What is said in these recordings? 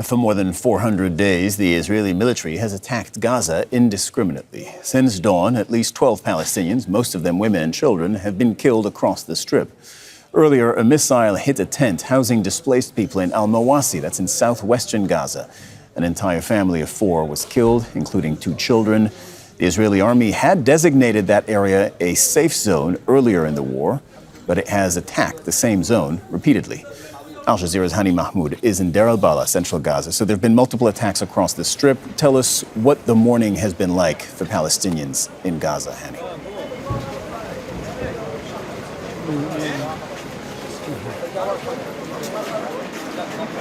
For more than 400 days, the Israeli military has attacked Gaza indiscriminately. Since dawn, at least 12 Palestinians, most of them women and children, have been killed across the Strip. Earlier, a missile hit a tent housing displaced people in al-Mawasi, that's in southwestern Gaza. An entire family of 4 was killed, including 2 children. The Israeli army had designated that area a safe zone earlier in the war, but it has attacked the same zone repeatedly. Al Jazeera's Hani Mahmoud is in Deir el-Balah, central Gaza. So there have been multiple attacks across the Strip. Tell us what the morning has been like for Palestinians in Gaza, Hani.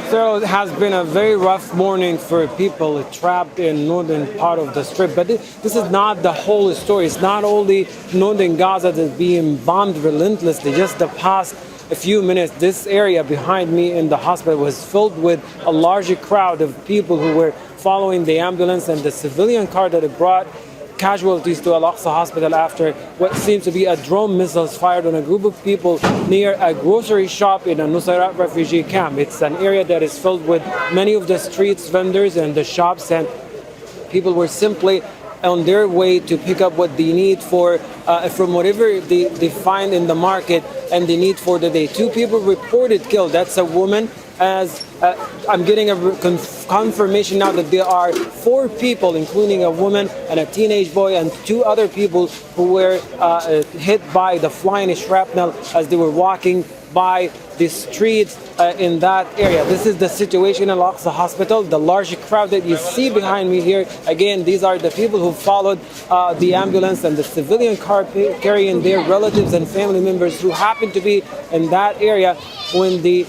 So it has been a very rough morning for people trapped in northern part of the Strip. But this is not the whole story. It's not only northern Gaza that's being bombed relentlessly. Just the past a few minutes, this area behind me in the hospital was filled with a larger crowd of people who were following the ambulance and the civilian car that had brought casualties to Al-Aqsa hospital after what seems to be a drone missiles fired on a group of people near a grocery shop in a Nusayrat refugee camp. It's an area that is filled with many of the streets vendors and the shops, and people were simply on their way to pick up what they need for from whatever they find in the market and they need for the day. 2 people reported killed. That's a woman. As I'm getting a confirmation now that there are 4 people, including a woman and a teenage boy, and 2 other people who were hit by the flying shrapnel as they were walking by the streets in that area. This is the situation in Al-Aqsa hospital. The large crowd that you see behind me here, again, these are the people who followed the ambulance and the civilian car carrying their relatives and family members who happened to be in that area when the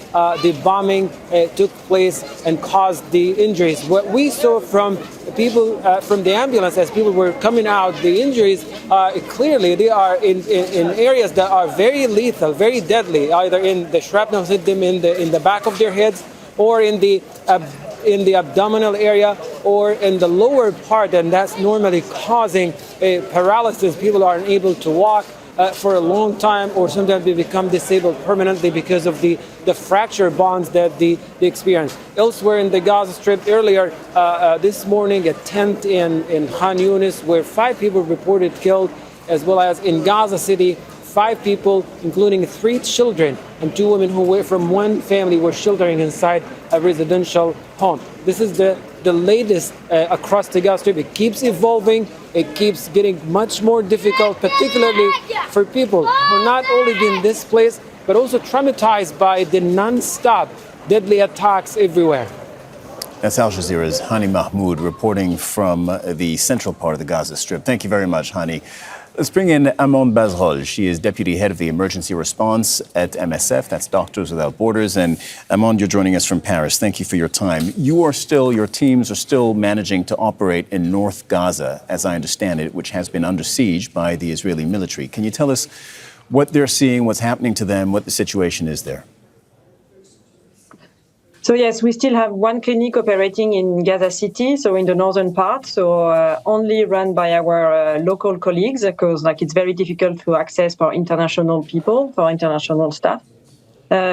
bombing took place and caused the injuries. What we saw from people from the ambulance as people were coming out, the injuries clearly they are in areas that are very lethal, very deadly. Either in the shrapnel hit them in the back of their heads, or in the abdominal area, or in the lower part, and that's normally causing paralysis. People are unable to walk for a long time, or sometimes they become disabled permanently because of the fracture bonds that they experience. Elsewhere in the Gaza Strip, earlier this morning, a tent in Khan Yunis where 5 people reported killed, as well as in Gaza City, 5 people, including 3 children and 2 women who were from one family, were sheltering inside a residential home. This is the latest across the Gaza Strip. It keeps evolving. It keeps getting much more difficult, particularly for people who are not only being displaced, but also traumatized by the non-stop deadly attacks everywhere. That's Al Jazeera's Hani Mahmoud reporting from the central part of the Gaza Strip. Thank you very much, Hani. Let's bring in Amande Bazerolle. She is Deputy Head of the Emergency Response at MSF, that's Doctors Without Borders. And Amande, you're joining us from Paris. Thank you for your time. Your teams are still managing to operate in North Gaza, as I understand it, which has been under siege by the Israeli military. Can you tell us what they're seeing, what's happening to them, what the situation is there? So yes, we still have 1 clinic operating in Gaza City, so in the northern part, so only run by our local colleagues, because it's very difficult to access for international people, for international staff.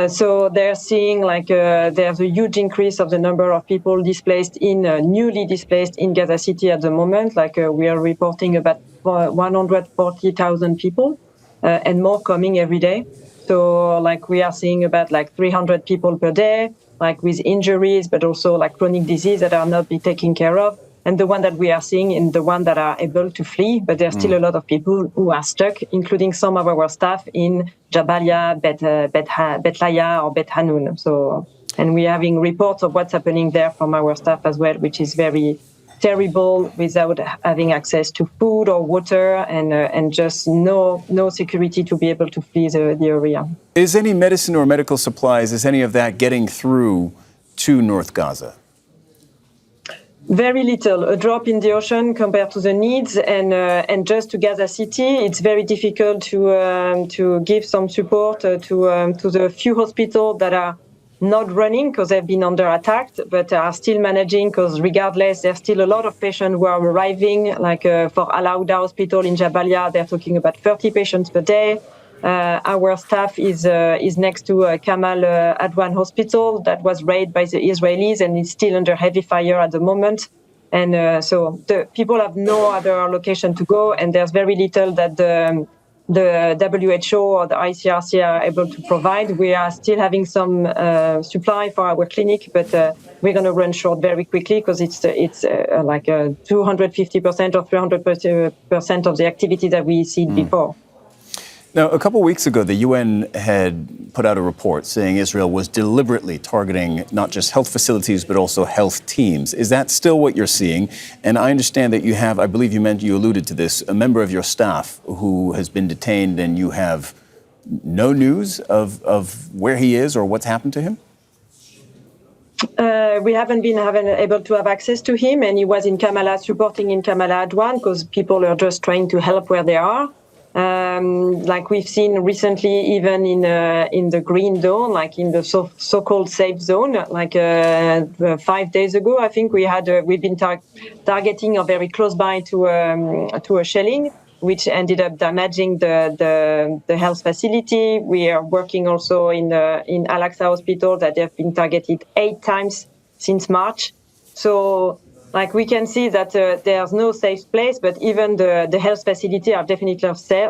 So they're seeing there's a huge increase of the number of people displaced newly displaced in Gaza City at the moment. We are reporting about 140,000 people and more coming every day. So we are seeing about 300 people per day, with injuries, but also chronic disease that are not being taken care of. And the one that we are seeing in the one that are able to flee, but there's still a lot of people who are stuck, including some of our staff in Jabalia, Bet Laya or Bet Hanun. So, and we're having reports of what's happening there from our staff as well, which is very terrible, without having access to food or water, and just no security to be able to flee the area. Is any medicine or medical supplies, is any of that getting through to North Gaza? Very little, a drop in the ocean compared to the needs, and just to Gaza City, it's very difficult to give some support to the few hospitals that are not running because they've been under attack, but are still managing, because regardless, there's still a lot of patients who are arriving, for Al-Auda Hospital in Jabalia, they're talking about 30 patients per day. Our staff is next to Kamal Adwan Hospital that was raided by the Israelis and is still under heavy fire at the moment. And so the people have no other location to go, and there's very little that the WHO or the ICRC are able to provide. We are still having some supply for our clinic, but we're going to run short very quickly because it's like 250% or 300% of the activity that we see before. Now, a couple of weeks ago, the UN had put out a report saying Israel was deliberately targeting not just health facilities, but also health teams. Is that still what you're seeing? And I understand that you have, I believe you alluded to this, a member of your staff who has been detained, and you have no news of where he is or what's happened to him? We haven't been able to have access to him, and he was in Kamala, supporting in Kamala Adwan, because people are just trying to help where they are. Like we've seen recently, even in the green zone, like in the so-called safe zone, like 5 days ago, I think we've been targeting or very close by to a shelling, which ended up damaging the health facility. We are working also in Al-Aqsa Hospital that have been targeted 8 times since March. So, like we can see that there's no safe place, but even the health facility are definitely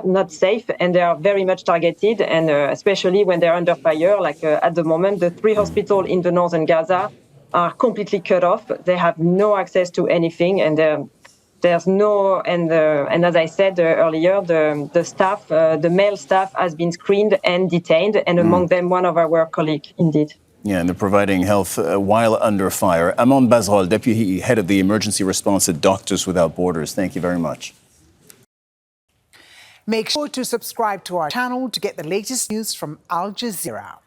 not safe, and they are very much targeted, and especially when they're under fire. Like at the moment, the 3 hospitals in the northern Gaza are completely cut off. They have no access to anything, and there's no. And as I said earlier, the staff, the male staff, has been screened and detained, and among them one of our colleagues, indeed. Yeah, and they're providing health while under fire. Amande Bazerolle, Deputy Head of the Emergency Response at Doctors Without Borders. Thank you very much. Make sure to subscribe to our channel to get the latest news from Al Jazeera.